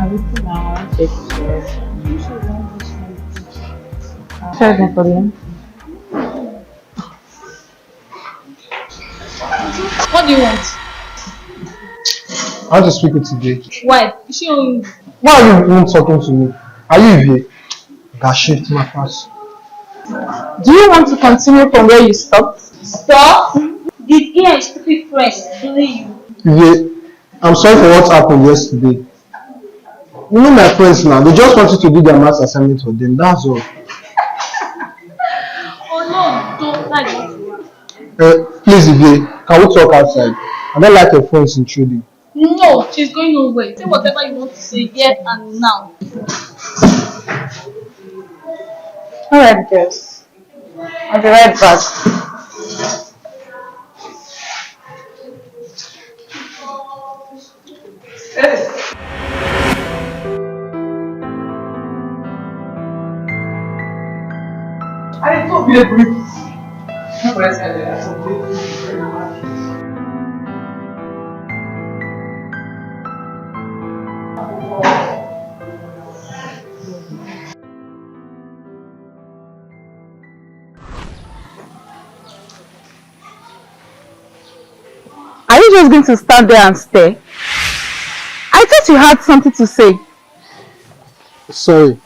looking around, check check no problem. What do you want? I want to speak with you today. Why? Is she on? Why are you even talking to me? Are you here? That shift my pass. Do you want to continue from where you stopped? Stop! Did he and stupid friends bully you? Yeah, I'm sorry for what happened yesterday. You know my friends now, they just want you to do their maths assignment for them, that's all. Oh no, don't like what you want. Please, Ivie, can we talk outside? I don't like your friends intruding. No, she's going nowhere. Say whatever you want to say here and now. Alright, girls. I'll be right back. I don't be a brief. Are you just going to stand there and stare? I thought you had something to say. Sorry,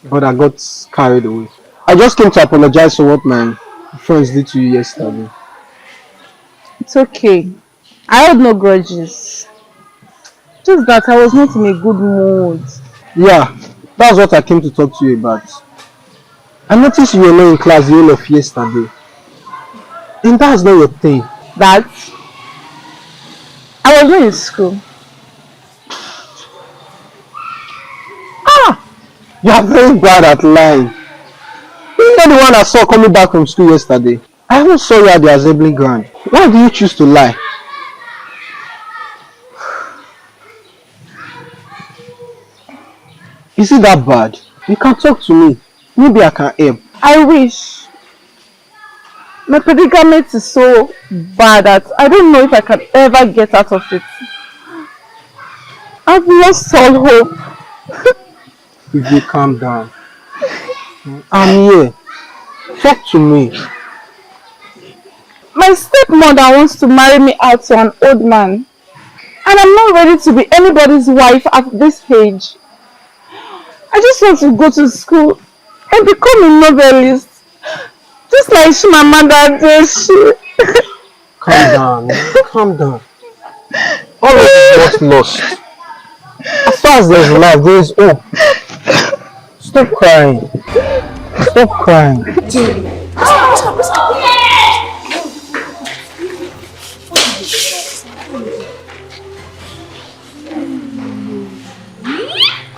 but I got carried away. I just came to apologize for what my friends did to you yesterday. It's okay. I hold no grudges. Just that I was not in a good mood. Yeah, that's what I came to talk to you about. I noticed you were not in class the whole of yesterday. And that's not your thing. That I was not in school. You are very bad at lying. You know the one I saw coming back from school yesterday. I even saw you at the assembly ground. Why do you choose to lie? Is it that bad? You can talk to me. Maybe I can help. I wish. My predicament is so bad that I don't know if I can ever get out of it. I've lost all hope. If you calm down. I'm here. Talk to me. My stepmother wants to marry me out to an old man. And I'm not ready to be anybody's wife at this age. I just want to go to school and become a novelist. Just like my mother did. Calm down. Calm down. All is not lost. As far as there's life, there is hope. Stop crying. Stop crying.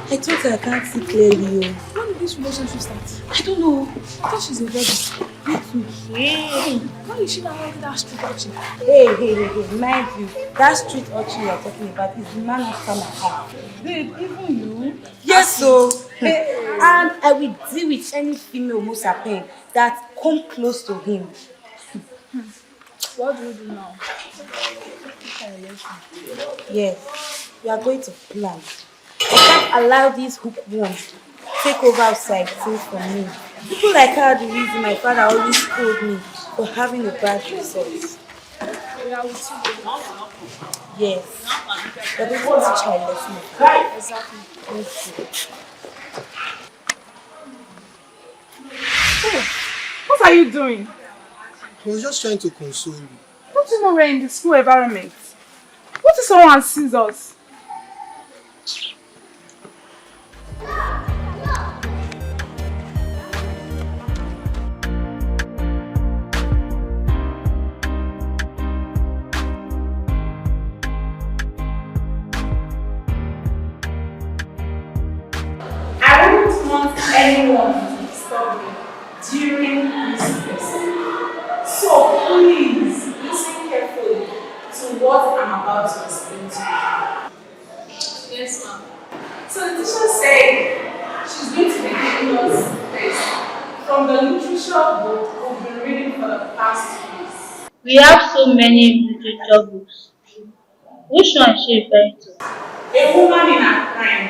I told her I can't see clearly. When did this relationship start? I don't know. I thought she's a virgin. Hey, why is she not having that street urchin? Hey, mind you, that street urchin you're talking about is the man after my heart. Babe, even you? Yes, so. And I will deal with any female Musapen that come close to him. What do you do now? Yes, we are going to plan. I can't allow these hookworms take over outside things from me. People like her are the reason my father always scolded me for having a bad result. Yeah, with you. Yes, but this is childlessness. Exactly. Yes. What are you doing? I was just trying to console you. Don't you know we're in the school environment? What if someone sees us? I wouldn't want anyone to disturb me during this lesson. So please listen carefully to what I'm about to explain to you. Yes, ma'am. So the teacher said she's going to be giving us this from the literature book we've been reading for the past 2 weeks. We have so many literature books. Which one is she referring to? A woman in her prime.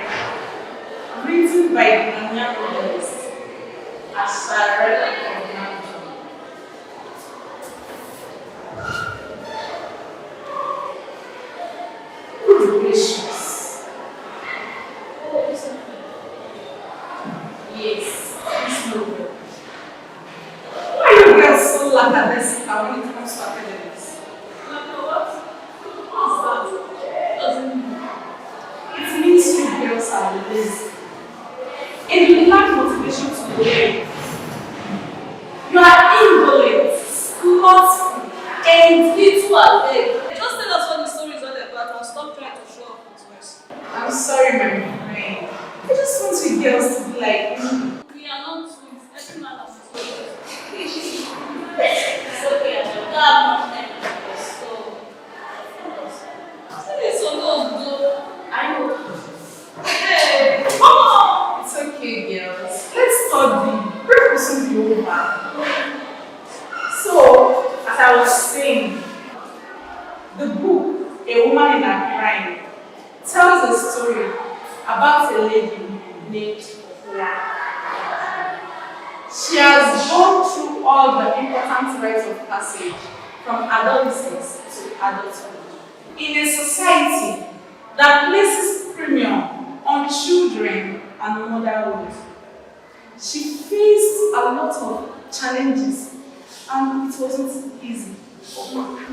girls are lazy and you lack motivation to learn. You are indolent, slothful, and little awake. Just tell us what the story is all about and stop trying to show off with words. I'm sorry, my friend. I just want you girls to be like me. We are not twins. Every man has his own. It's okay, I don't have much time for this. So go. I know. Hey, come on. It's okay, girls. Let's study. Break will soon be over. So, as I was saying, the book, A Woman in Her Prime, tells a story about a lady named Ola. She has gone through all the important rites of passage from adolescence to adulthood. In a society that places premium on children and motherhood, she faced a lot of challenges and it wasn't easy for her.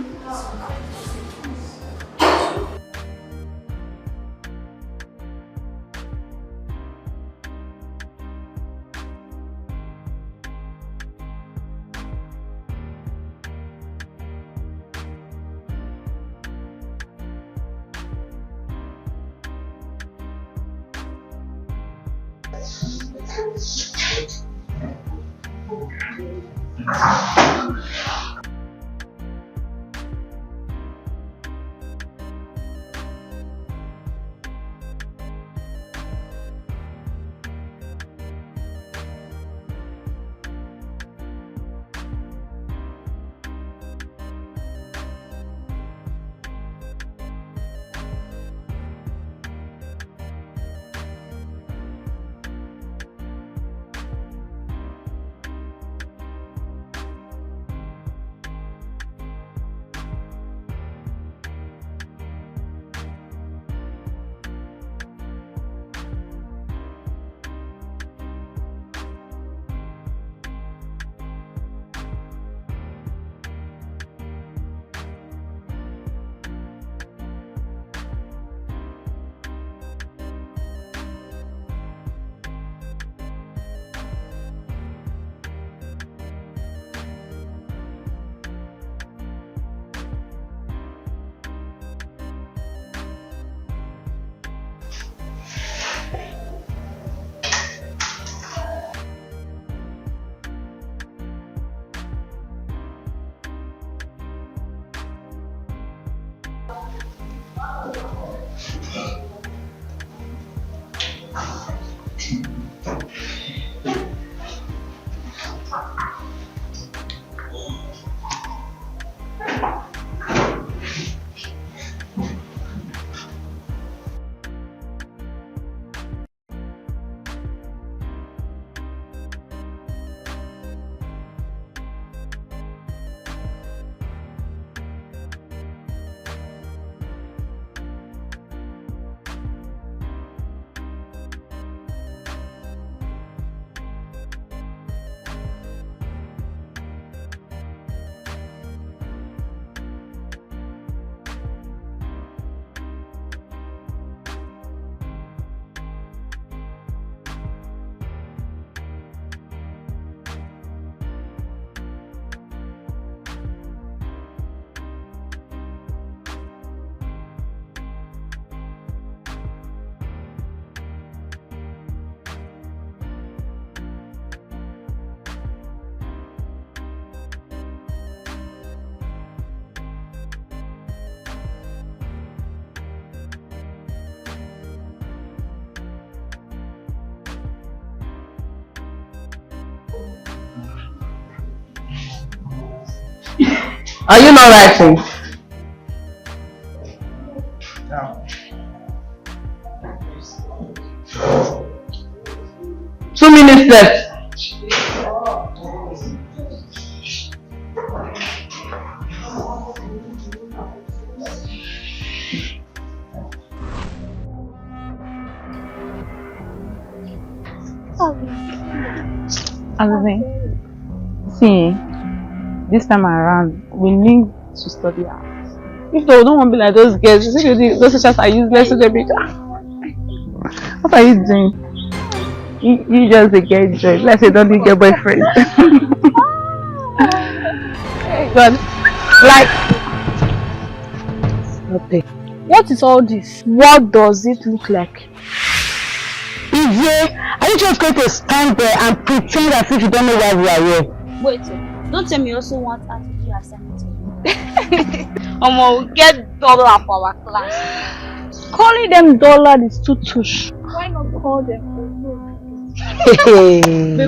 Are you not writing? No. 2 minutes left. Ivie, see, this time around, we need to study hard. If they don't want to be like those girls, you see, those teachers are useless to the big. What are you doing? You just get joy. Let's say don't you get boyfriend. But like, okay. What is all this? What does it look like? Ivie, are you just going to stand there and pretend as if you don't know why we are here? Wait, don't tell me you also want us to do assignment to you. We'll get dollar for our class. Calling them dollar is too tush. Why not call them? Chill.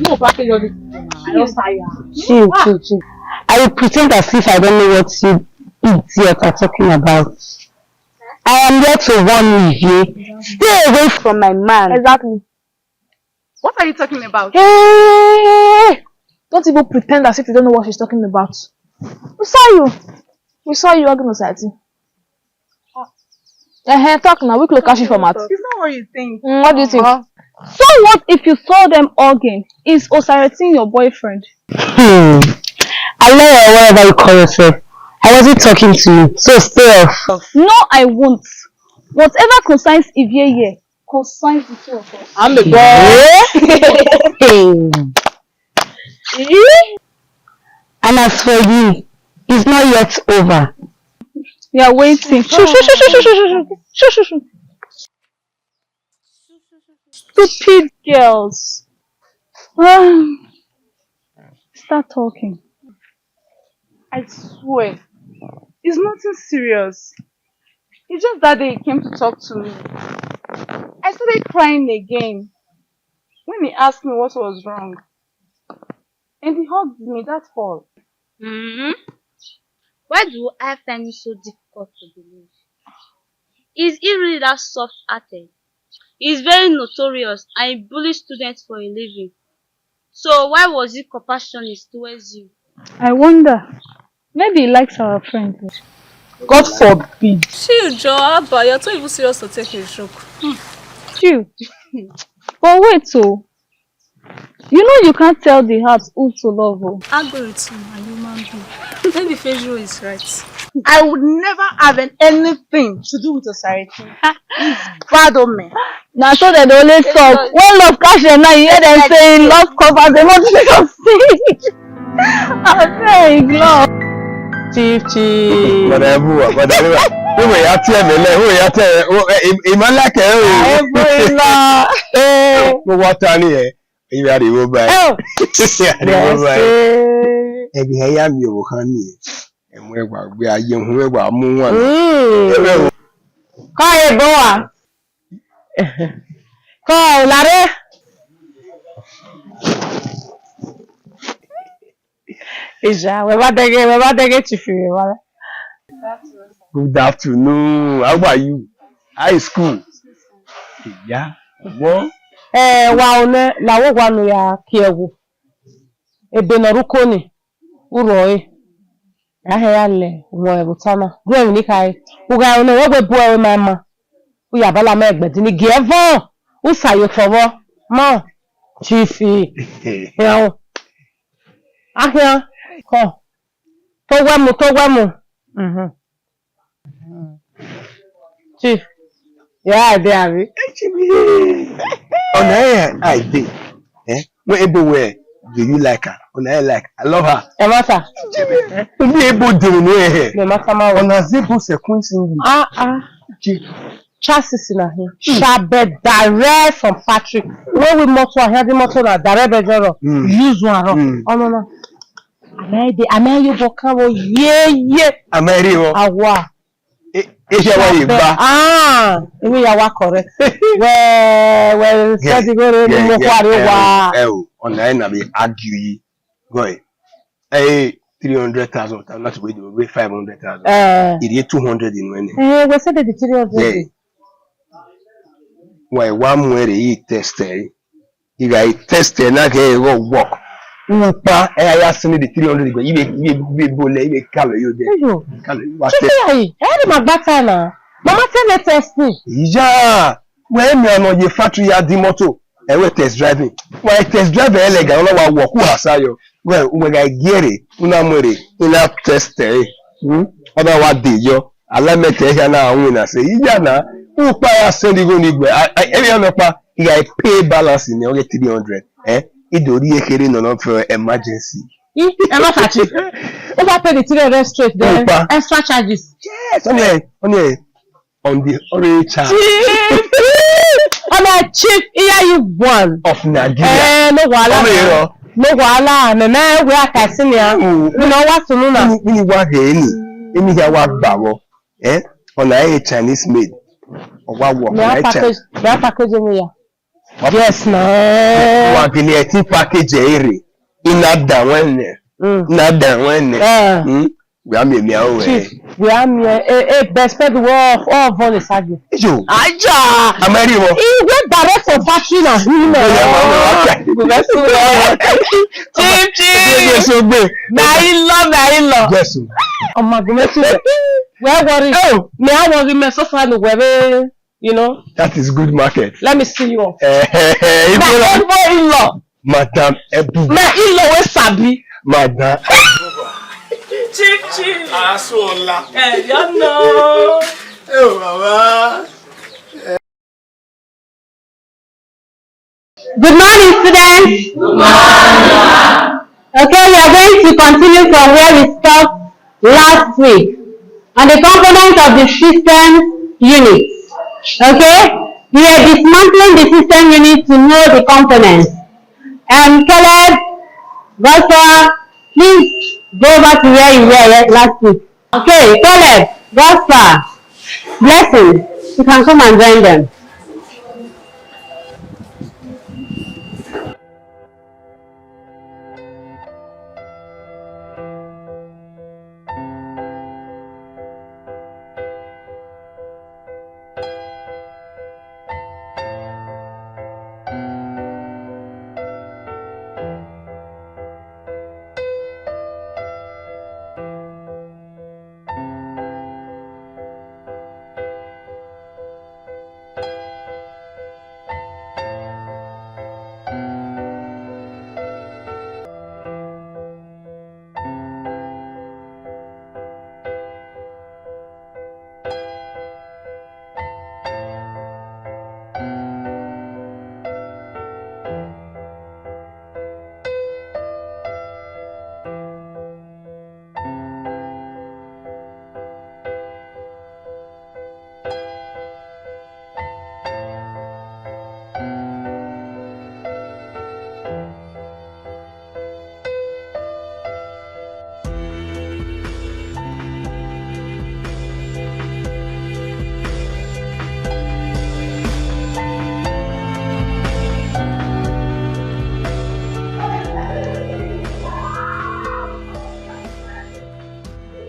I will pretend as if I don't know what you idiots are talking about. I am here to warn you. Stay away from my man. Exactly. What are you talking about? Hey! Don't even pretend as if you don't know what she's talking about. We saw you arguing with Sati. Talk now. We could catch you format. It's not what you think. What do you think? So what if you saw them arguing? Is Osareti your boyfriend? I know whatever you call yourself. I wasn't talking to you, so stay off. No, I won't. Whatever concerns Ivie here concerns the two of us. I'm the boy. And as for you, it's not yet over. We are waiting. Stupid girls. Start talking. I swear, it's nothing serious. It's just that they came to talk to me. I started crying again when he asked me what was wrong. And he hugged me, that's all. Why do I find it so difficult to believe? Is he really that soft-hearted? He's very notorious and he bullies students for a living. So why was he compassionate towards you? I wonder. Maybe he likes our friend. God forbid. Chill, Joe, but you're too even serious to take a joke. Chill. But wait, so you know you can't tell the heart who to love. Algorithm, a human being. Maybe Pedro is right. I would never have anything to do with Osareti. He's bad on me. Now so they always talk. When love catch them now, you hear them saying love covers the multitude of sins. I'm saying love. Chief. Whatever. Who are you telling me? Who are you telling me? Imalake. What are you? You are the mobile. Ebi haya mi o hani. Enwe gba gbe aye hun we gba mu wan. Kai boa. Kai lare. Ija, we ba dege chief we. Good afternoon. How are you? High school. Yeah. What? Wa one lawo gwa nu ya kiewu. Ebe no ruko ni. Uro e. Ahe ya le wo e butama. Gwe ni kai. Uga one wo gbe bu e mama. U ya bala ma egbe ni gevo. U sayo towo. Mo. Chifi. Ewo. Ahia. Ko. To wa mu. Chief. Yeah, they are. On air, I did. Everywhere do you like her? On air, like I love her. Emasa. To be able to know her. No matter ma. On a zebo sequencing. Chassis na him. Shabe direct from Patrick. When we motor, I had the motor na direct bejoro. Use one. Oh no. Ameri you boka wo ye. Ameri wo. Awa. Emi ya wa correct. Well, said go re mo kware wa. On air na be argue. Go. 300,000. I'm not wait 500,000. It is 200 in money. We said the 300. Why one way he tested? If I tested, na ke work. Upa, I asked me the 300. You be color you there. Hey, my batana. Mama tell me test me. Yeah. When me on your factory at the motor, I will test driving. Why test drive elegant? I walk who asayo. Well, when I get it, una more ina test. Other what did you? I let me tell you now. When I say, yeah, na Upa ya send you go nigwe. Every other pa he pay balance in only 300. Idori ekere no for emergency. Enough actually. Overpay the 300 straight then extra charges. Yes, on the orange chart On a cheap here you won of Nigeria. No wala. No wala. Meme we are Kasinia. You know what to know. We wa any here wa gbawo. On a Chinese made. Or what work on package me ya. Yes na. Wa gele package ere. Inada wenne. Nada wenne. We are me we are me best friend all von is agi. Aja. Amari wo. He went direct for factory na him. Chief. Na in-law. Yes. Omagumetu. Where worry? Oh, me I worry me so far no where you know. That is good market. Let me see you. My in-law. Madam Ebu. My in-law we sabi. Madam. Chief. Asola. You know. Oh, Mama. Good morning, students. Good morning. Okay, we are going to continue from where we stopped last week on the components of the system unit. Okay, we are dismantling the system unit to know the components. Caleb, Gospel, please go back to where you were last week. Okay, Caleb, Gospel, Blessing, you can come and join them.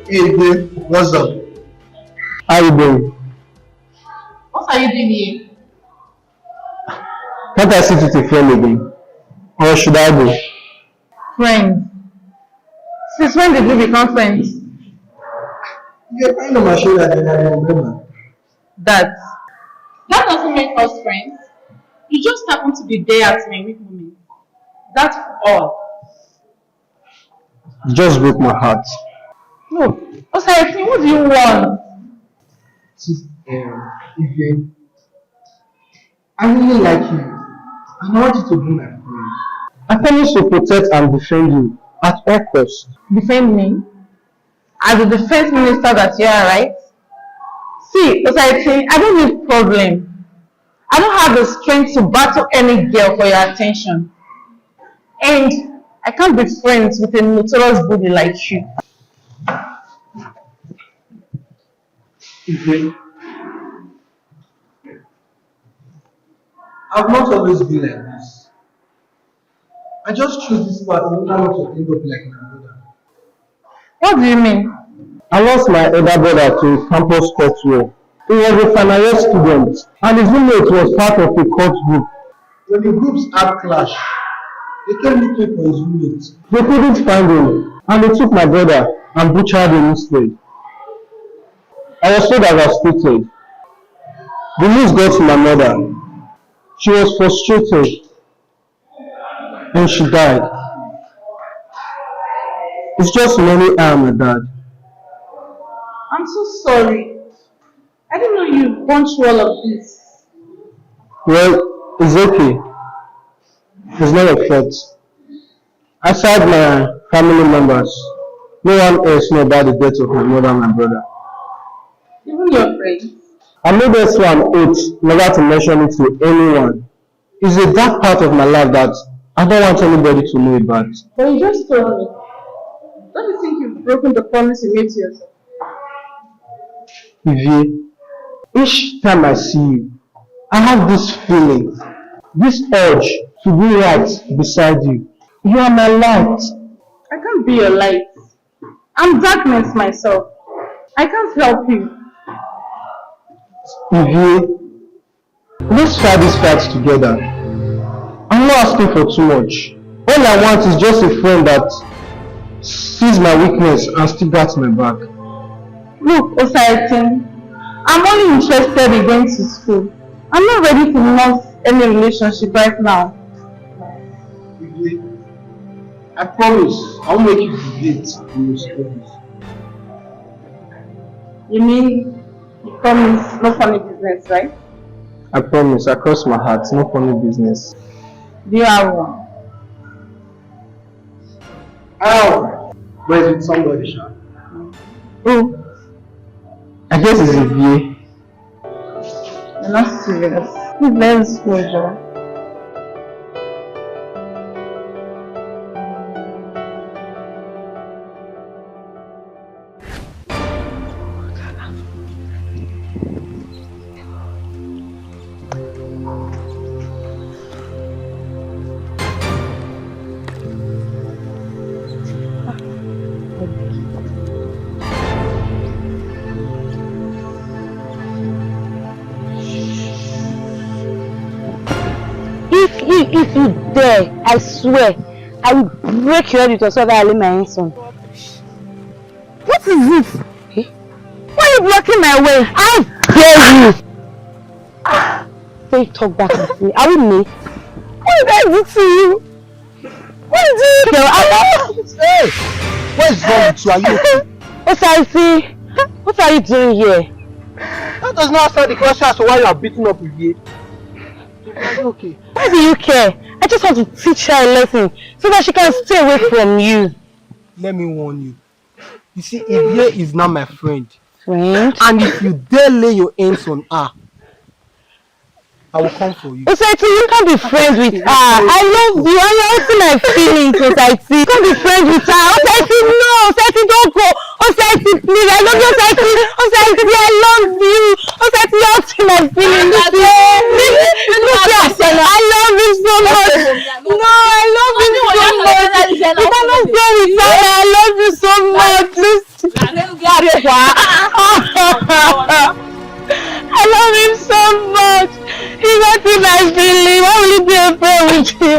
Hey, what's up? How you doing? What are you doing here? Can't I sit with a friend again? Or should I go? Friends. Since when did we become friends? You're kind of my shoulder, then I remember. That doesn't make us friends. You just happen to be there at my weak moment. That's all. You just broke my heart. No. Osayeti, what do you want? Ivie, I really like you. And I want you to be my friend. I promise to protect and defend you at all costs. Defend me? As the defense minister that you are, right? See, Osayeti, I don't need problem. I don't have the strength to battle any girl for your attention. And I can't be friends with a notorious bully like you. Ivie, I've not always been like this. I just chose this path in order not to end up like my brother. What do you mean? I lost my elder brother to campus court war. He was a final year student and his roommate was part of a court group. When the groups had clash, they came looking for his roommate. They couldn't find him and they took my brother and butchered him instead. I was so devastated. The news got to my mother. She was frustrated and she died. It's just money I am a dad. I'm so sorry. I didn't know you'd gone through all of this. Well, it's okay. It's not your fault. Aside my family members, no one else know about the death of my mother and my brother. Even your friends. I made us an oath never to mention it to anyone. It's a dark part of my life that I don't want anybody to know about. But you just told me. Don't you think you've broken the promise you made to yourself? Ivie, each time I see you, I have this feeling, this urge to be right beside you. You are my light. I can't be your light. I'm darkness myself. I can't help you. Ivie, let's try this fight together. I'm not asking for too much. All I want is just a friend that sees my weakness and still got my back. Look, Osaitin, I'm only interested in going to school. I'm not ready to lose any relationship right now. Ivie, I promise I won't make you deviate from your studies. You mean you promise no funny business, right? I promise, I cross my heart, no funny business. Do you have one? Ow! But it's with somebody, Sha. Oh, I guess it's Ivie. you're not serious. Please let us go, Joe. If you dare, I swear, I will break your head with your sword that I lay my hands on. What is this? Eh? Why are you blocking my way? How dare you? Don't talk back and see. Are we mates? What did I do to you? What did you do? Hey! What is wrong with you? Are you okay? What are you doing here? That does not answer the question as to why you are beating up Ivie. Are you okay? Why do you care? I just want to teach her a lesson so that she can stay away from you. Let me warn you. You see, Ivie is now my friend. Friend? And if you dare lay your hands on her, I will come for you. Osaiti, you can't be friends with her. I love you. I'm hurting my feelings, Osaiti. You can't be friends with her. Osaiti, no. Osaiti, don't go. Osaiti, please. I love you, Osaiti. Osaiti, I love you. Osaiti, you're hurting my feelings. Look here. I love you so much. No, I love you so much. You cannot go with her. I love you so much. I love him so much. He's hurting my feelings. Why will he be afraid with you?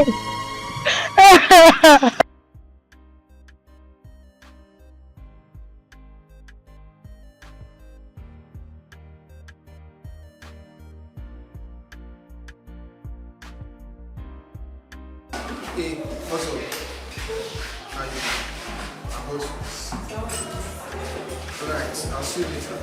Hey, what's up? How are you? I'm also. Alright, I'll see you later.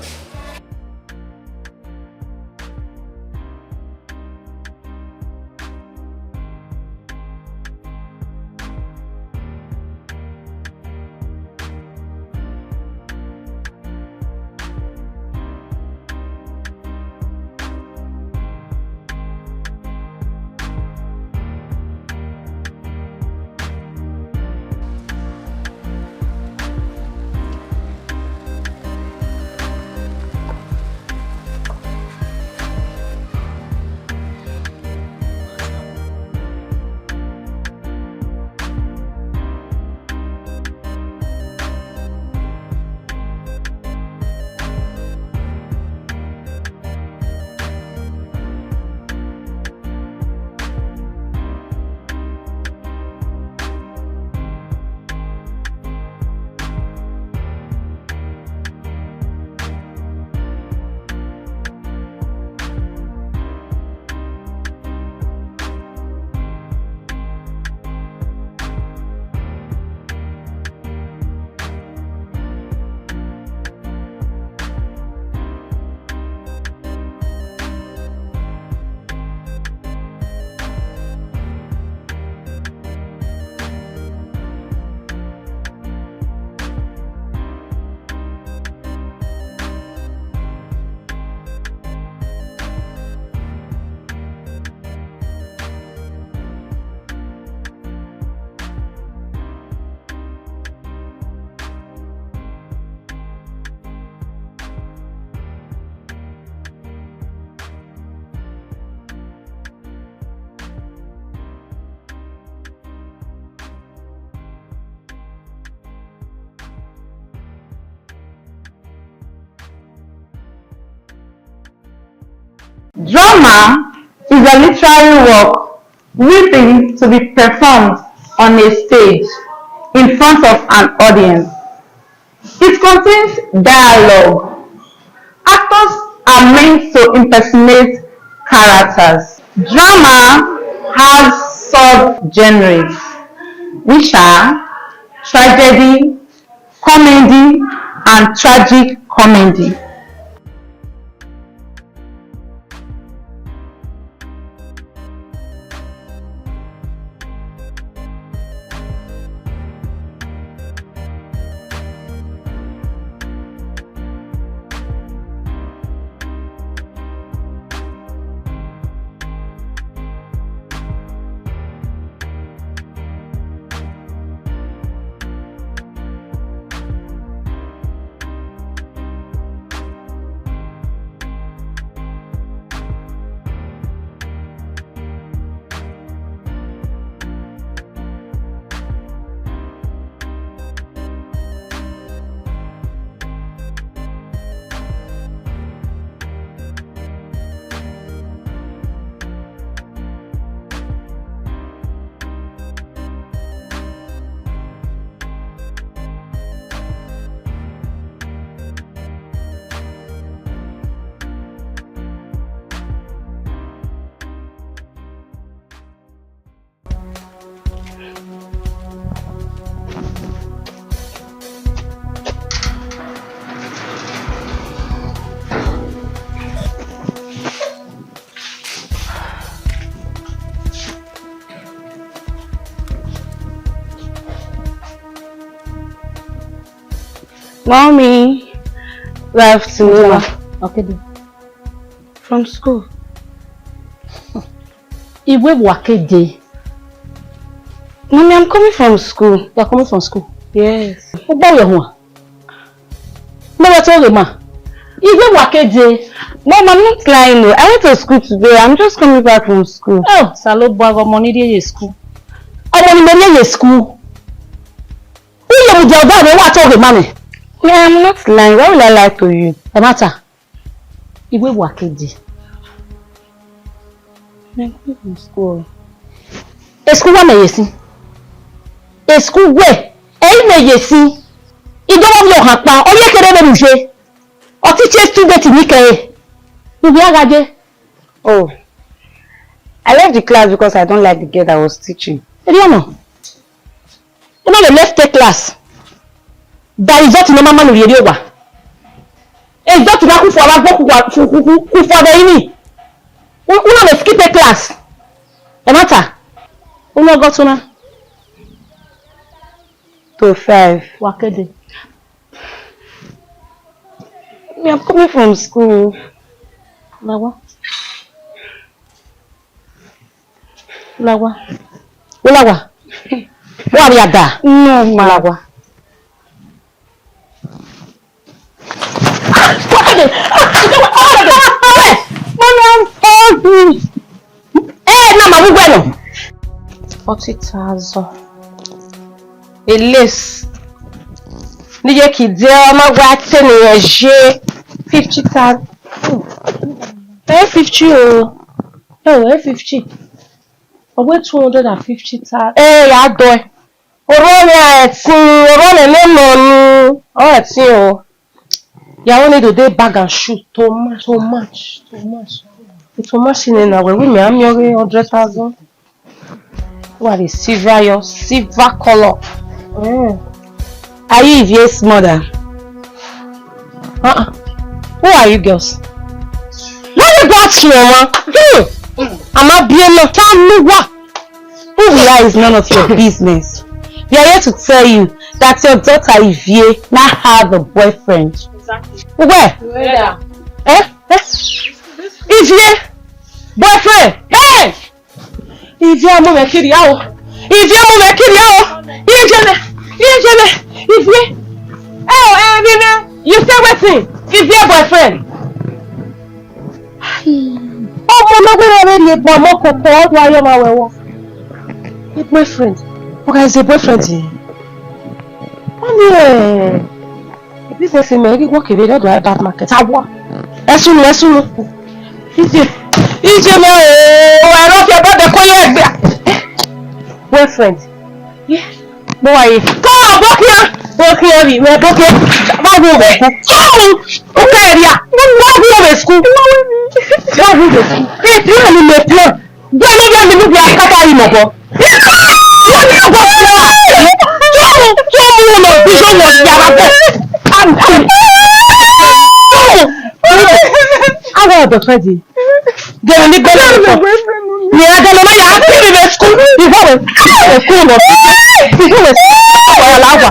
Drama is a literary work written to be performed on a stage in front of an audience. It contains dialogue. Actors are meant to impersonate characters. Drama has sub-genres, which are tragedy, comedy, and tragic comedy. Mommy, left to Okay. from school. Iwe wakede. Mommy, I'm coming from school. You are coming from school. Yes. About your home. Never told him, ma. Iwe wakede. Mom, I'm not lying though. I went to school today. I'm just coming back from school. Oh, salo bago money dey school. Omo ni mo dey school. Who you dey about me what told him, ma? Yeah, I'm not lying. Why will I lie to you? E matter. Iwe wakede. I'm coming from school. E school wa na yesi. E school where? E na yesi. Idowo mi o han pa. Oye kere be mi se. O teacher student ni ke. Ibi agaje. Oh, I left the class because I don't like the girl that was teaching. You know the left take class. That is not the normal man who yeri owa. It's not na ku for wa ku for the ini. Una dey skip a class. E matter. Una go to na. To 5. Wakede. I'm coming from school. Lawa. Lawa. Lawa. Wa bi ada. No, ma. Lawa. Wakede. Mommy, I'm sorry. Na ma bu bueno. 40,000. A lace. Níye kì í jẹ́ ọmọ wa tẹ́nìyàn ṣe 50,000. 50 o. Oh, 50. Owe 250,000. Ya dọ̀ ẹ́. Oró ni ẹ̀tìn, oró ni lẹ́nà ni. Ọ̀ ẹ̀tìn o. Yàwó need to dey bag and shoe too much. Too much ni na wẹ̀ wí mi àmì orí 100,000. What is silver color? Are you Ivie's mother? Who are you girls? Why you go ask your mama? I'm not being no time. Who we are is none of your business. We are here to tell you that your daughter Ivie now have a boyfriend. Exactly. Where? Ivie? Boyfriend? Hey! Ivie ọmọ mi kiri ya o. Ivie ọmọ mi kiri ya o. Ivie. Ivie. You say wetin? Ivie boyfriend. Ọmọ lọ́gbẹ̀rẹ̀ rẹ̀ lè pọ̀ mọ́ kọ̀kọ́ ọdún ayé máa wẹ̀wọ̀. A boyfriend. Okay, is a boyfriend yìí. Wọ́n ní business mẹ́rin wọ́n kéré lọ́dọ̀ bad market. Àwọ̀ ẹ̀sùn. Ivie. Ijeme o, I love your brother boyfriend. Yeah. Boy, come Bokia, we Bokia. Babu Beku. Okay, yeah. Babu Besku. Babu Besku. Eh, you are in the plan. Don't you have to be a kata imobo? I want the crazy. Then we go to yeah, then I have to be school. Before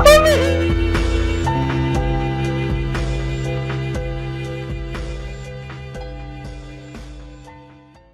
school.